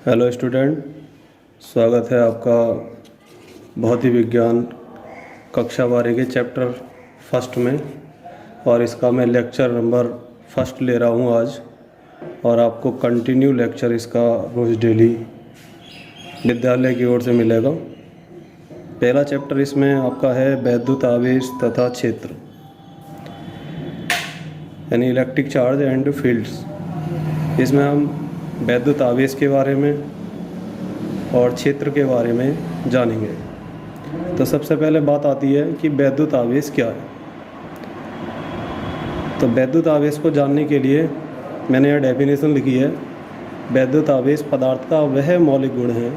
Hello student, स्वागत है आपका भौतिक विज्ञान कक्षा 12 के चैप्टर फर्स्ट में। और इसका मैं लेक्चर नंबर फर्स्ट ले रहा हूँ आज। और आपको कंटिन्यू लेक्चर इसका रोज़ डेली विद्यालय की ओर से मिलेगा। पहला चैप्टर इसमें आपका है वैद्युत आवेश तथा क्षेत्र, यानी इलेक्ट्रिक चार्ज एंड फील्ड्स। इसमें हम वैद्युत आवेश के बारे में और क्षेत्र के बारे में जानेंगे। तो सबसे पहले बात आती है कि वैद्युत आवेश क्या है। तो वैद्युत आवेश को जानने के लिए मैंने यह डेफिनेशन लिखी है। वैद्युत आवेश पदार्थ का वह मौलिक गुण है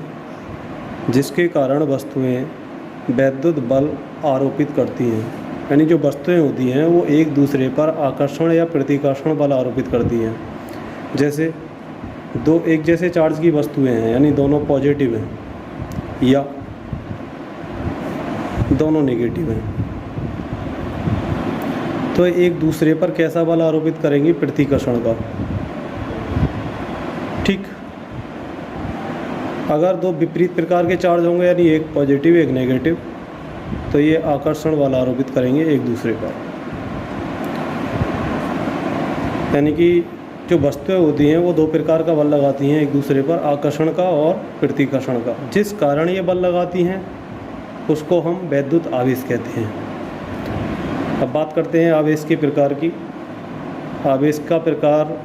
जिसके कारण वस्तुएं वैद्युत बल आरोपित करती हैं। यानी जो वस्तुएं होती हैं वो एक दूसरे पर आकर्षण या प्रतिकर्षण बल आरोपित करती हैं। जैसे दो एक जैसे चार्ज की वस्तुएं हैं, यानी दोनों पॉजिटिव हैं या दोनों नेगेटिव हैं, तो एक दूसरे पर कैसा बल आरोपित करेंगी? प्रतिकर्षण का। ठीक, अगर दो विपरीत प्रकार के चार्ज होंगे, यानी एक पॉजिटिव एक नेगेटिव, तो ये आकर्षण बल आरोपित करेंगे एक दूसरे पर। यानी कि जो वस्तुएं होती हैं वो दो प्रकार का बल लगाती हैं एक दूसरे पर, आकर्षण का और प्रतिकर्षण का। जिस कारण ये बल लगाती हैं उसको हम वैद्युत आवेश कहते हैं। अब बात करते हैं आवेश के प्रकार की। आवेश का प्रकार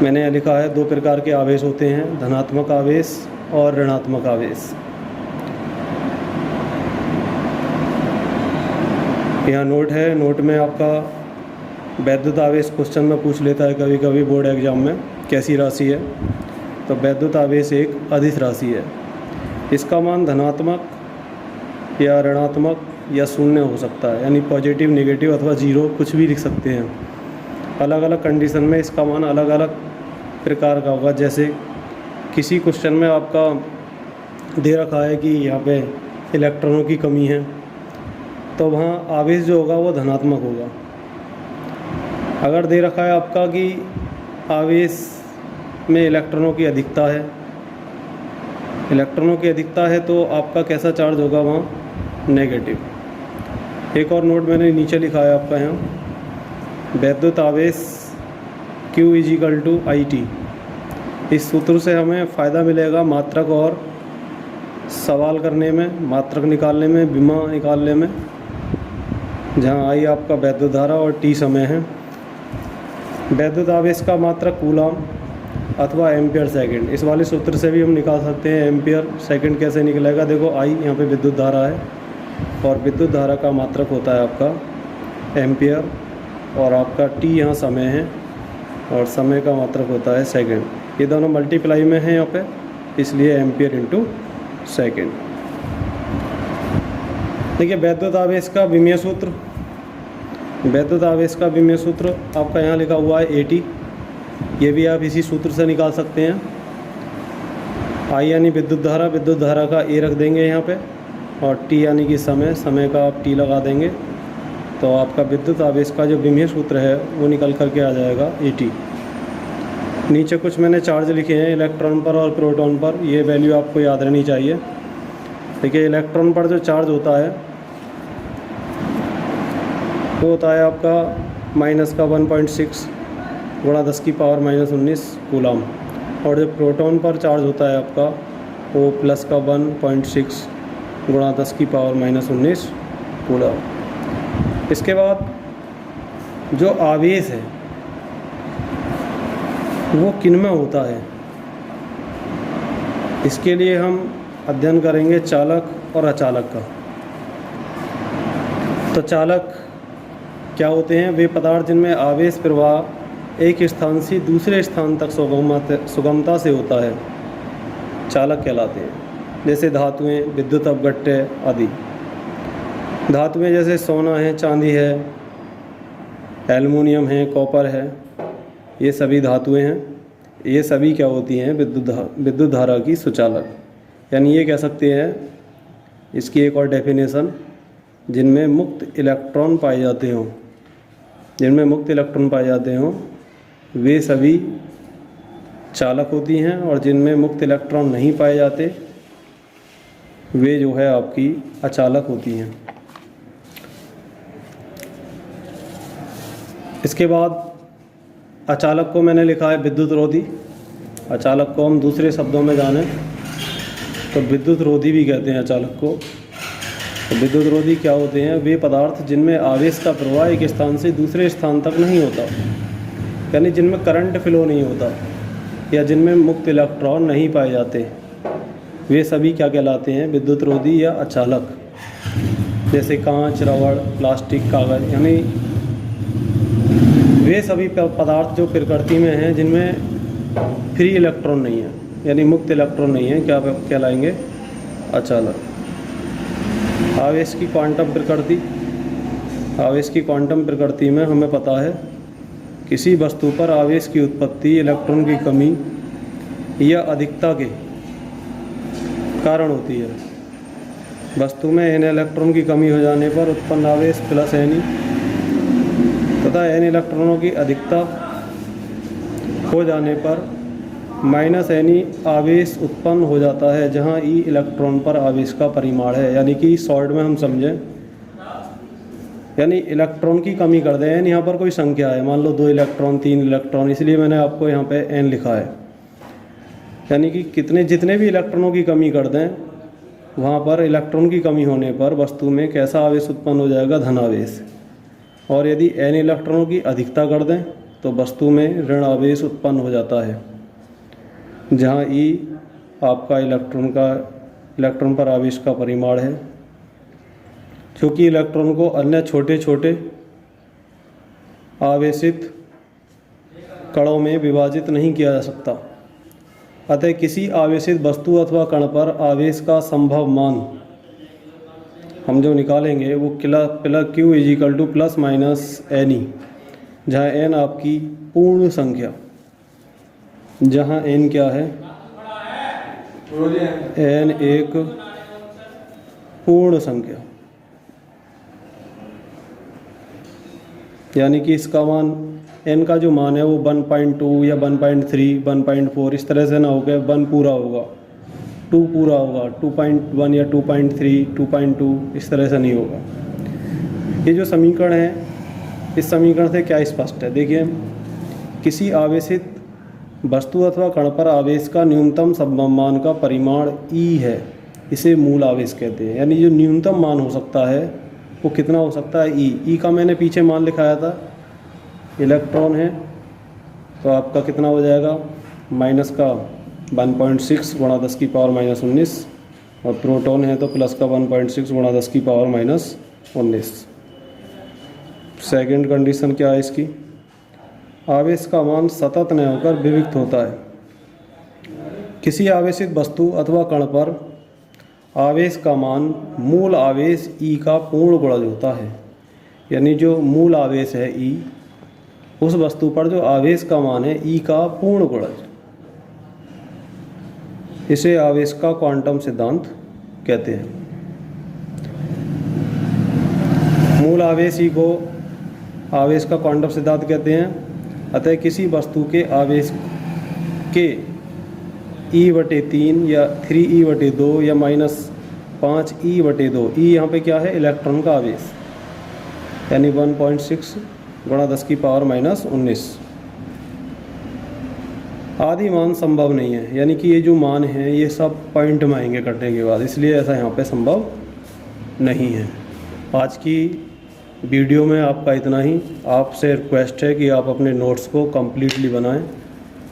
मैंने लिखा है, दो प्रकार के आवेश होते हैं, धनात्मक आवेश और ऋणात्मक आवेश। यहाँ नोट है, नोट में आपका वैद्युत आवेश क्वेश्चन में पूछ लेता है कभी कभी बोर्ड एग्जाम में, कैसी राशि है। तो वैद्युत आवेश एक अदिश राशि है। इसका मान धनात्मक या ऋणात्मक या शून्य हो सकता है, यानी पॉजिटिव नेगेटिव अथवा जीरो कुछ भी लिख सकते हैं। अलग अलग कंडीशन में इसका मान अलग अलग प्रकार का होगा। जैसे किसी क्वेश्चन में आपका दे रखा है कि यहाँ पे इलेक्ट्रॉनों की कमी है, तो वहाँ आवेश जो होगा वो धनात्मक होगा। अगर दे रखा है आपका कि आवेश में इलेक्ट्रॉनों की अधिकता है, इलेक्ट्रॉनों की अधिकता है, तो आपका कैसा चार्ज होगा? वहाँ नेगेटिव। एक और नोट मैंने नीचे लिखा है आपका यहाँ, वैद्युत आवेश Q = IT। इस सूत्र से हमें फ़ायदा मिलेगा मात्रक और सवाल करने में, मात्रक निकालने में, विमा निकालने में, जहाँ I आपका वैद्युत धारा और T समय है। वैद्युत आवेश का मात्रक कूलम अथवा एम्पियर सेकंड, इस वाले सूत्र से भी हम निकाल सकते हैं। एम्पियर सेकंड कैसे निकलेगा? देखो I यहाँ पे विद्युत धारा है और विद्युत धारा का मात्रक होता है आपका एम्पियर, और आपका T यहाँ समय है और समय का मात्रक होता है सेकंड। ये दोनों मल्टीप्लाई में हैं यहाँ पे, इसलिए एम्पियर इंटू सेकेंड। देखिए वैद्युत आवेश का विमीय सूत्र, वैद्युत आवेश का विमीय सूत्र आपका यहाँ लिखा हुआ है AT। ये भी आप इसी सूत्र से निकाल सकते हैं। I यानी विद्युत धारा, विद्युत धारा का A रख देंगे यहाँ पे, और T यानी कि समय, समय का आप T लगा देंगे, तो आपका विद्युत आवेश का जो विमीय सूत्र है वो निकल करके आ जाएगा AT। नीचे कुछ मैंने चार्ज लिखे हैं इलेक्ट्रॉन पर और प्रोटॉन पर, ये वैल्यू आपको याद रहनी चाहिए। देखिए इलेक्ट्रॉन पर जो चार्ज होता है वो होता है आपका -1.6 गुणा 10⁻⁻19 कूलम, और जो प्रोटॉन पर चार्ज होता है आपका वो +1.6 गुणा 10⁻⁻19 कूलम। इसके बाद जो आवेश है वो किन में होता है, इसके लिए हम अध्ययन करेंगे चालक और अचालक का। तो चालक क्या होते हैं? वे पदार्थ जिनमें आवेश प्रवाह एक स्थान से दूसरे स्थान तक सुगमता से होता है, चालक कहलाते हैं। जैसे धातुएं, विद्युत अपघट्य आदि। धातुएं जैसे सोना है, चांदी है, एल्युमिनियम है, कॉपर है, ये सभी धातुएं हैं। ये सभी क्या होती हैं? विद्युत धारा की सुचालक। यानी ये कह सकते हैं, इसकी एक और डेफिनेशन, जिनमें मुक्त इलेक्ट्रॉन पाए जाते हों, जिनमें मुक्त इलेक्ट्रॉन पाए जाते हों वे सभी चालक होती हैं और जिनमें मुक्त इलेक्ट्रॉन नहीं पाए जाते वे जो है आपकी अचालक होती हैं। इसके बाद अचालक को मैंने लिखा है विद्युत रोधी। अचालक को हम दूसरे शब्दों में जाने तो विद्युत रोधी भी कहते हैं अचालक को। तो विद्युत रोधी क्या होते हैं? वे पदार्थ जिनमें आवेश का प्रवाह एक स्थान से दूसरे स्थान तक नहीं होता, यानी जिनमें करंट फ्लो नहीं होता या जिनमें मुक्त इलेक्ट्रॉन नहीं पाए जाते, वे सभी क्या कहलाते हैं? विद्युत रोधी या अचालक। जैसे कांच, रबड़, प्लास्टिक, कागज़, यानी वे सभी पदार्थ जो प्रकृति में हैं जिनमें फ्री इलेक्ट्रॉन नहीं है, यानी मुक्त इलेक्ट्रॉन नहीं है, क्या कहलाएंगे? अचालक। आवेश की क्वांटम प्रकृति। आवेश की क्वांटम प्रकृति में हमें पता है किसी वस्तु पर आवेश की उत्पत्ति इलेक्ट्रॉन की कमी या अधिकता के कारण होती है। वस्तु में n इलेक्ट्रॉन की कमी हो जाने पर उत्पन्न आवेश प्लस n तथा n इलेक्ट्रॉनों की अधिकता हो जाने पर माइनस n आवेश उत्पन्न हो जाता है, जहां e इलेक्ट्रॉन पर आवेश का परिमाण है। यानी कि शॉर्ट में हम समझें, यानी इलेक्ट्रॉन की कमी कर दें। n यहाँ पर कोई संख्या है, मान लो 2 इलेक्ट्रॉन, 3 इलेक्ट्रॉन, इसलिए मैंने आपको यहाँ पे n लिखा है। यानी कि जितने भी इलेक्ट्रॉनों की कमी कर दें, वहाँ पर इलेक्ट्रॉन की कमी होने पर वस्तु में कैसा आवेश उत्पन्न हो जाएगा? धन आवेश। और यदि n इलेक्ट्रॉनों की अधिकता कर दें तो वस्तु में ऋण आवेश उत्पन्न हो जाता है, जहाँ E आपका इलेक्ट्रॉन पर आवेश का परिमाण है, क्योंकि इलेक्ट्रॉन को अन्य छोटे छोटे आवेशित कणों में विभाजित नहीं किया जा सकता। अतः किसी आवेशित वस्तु अथवा कण पर आवेश का संभव मान हम जो निकालेंगे वो Q is equal to plus minus NE, जहाँ n आपकी पूर्ण संख्या, जहाँ n क्या है? n एक पूर्ण संख्या, यानी कि इसका मान n का जो मान है वो 1.2 या 1.3, 1.4 इस तरह से ना होगा, 1 पूरा होगा, 2 पूरा होगा, 2.1 या 2.3, 2.2 इस तरह से नहीं होगा। ये जो समीकरण है, इस समीकरण से क्या स्पष्ट है? देखिए, किसी आवेशित वस्तु अथवा कण पर आवेश का न्यूनतम संभव मान का परिमाण E है, इसे मूल आवेश कहते हैं। यानी जो न्यूनतम मान हो सकता है वो कितना हो सकता है? E का मैंने पीछे मान लिखाया था, इलेक्ट्रॉन है तो आपका कितना हो जाएगा? माइनस का 1.6 गुणा 10 की पावर माइनस 19, और प्रोटॉन है तो प्लस का 1.6 गुणा 10 की पावर माइनस 19। सेकेंड कंडीशन क्या है इसकी? आवेश का मान सतत न होकर विविक्त होता है। किसी आवेशित वस्तु अथवा कण पर आवेश का मान मूल आवेश E का पूर्ण गुणज होता है। यानी जो मूल आवेश है E, उस वस्तु पर जो आवेश का मान है E का पूर्ण गुणज, इसे आवेश का क्वांटम सिद्धांत कहते हैं। मूल आवेश E को आवेश का क्वांटम सिद्धांत कहते हैं। अतः किसी वस्तु के आवेश के E/3 या 3E/2 या -5E/2, E यहाँ पे क्या है? इलेक्ट्रॉन का आवेश, यानी 1.6 गुणा 10 की पावर माइनस 19 आदि मान संभव नहीं है। यानी कि ये जो मान हैं ये सब पॉइंट में आएंगे कटने के बाद, इसलिए ऐसा यहाँ पे संभव नहीं है। आज की वीडियो में आपका इतना ही। आपसे रिक्वेस्ट है कि आप अपने नोट्स को कम्प्लीटली बनाएं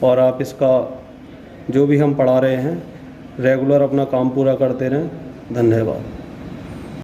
और आप इसका जो भी हम पढ़ा रहे हैं रेगुलर अपना काम पूरा करते रहें। धन्यवाद।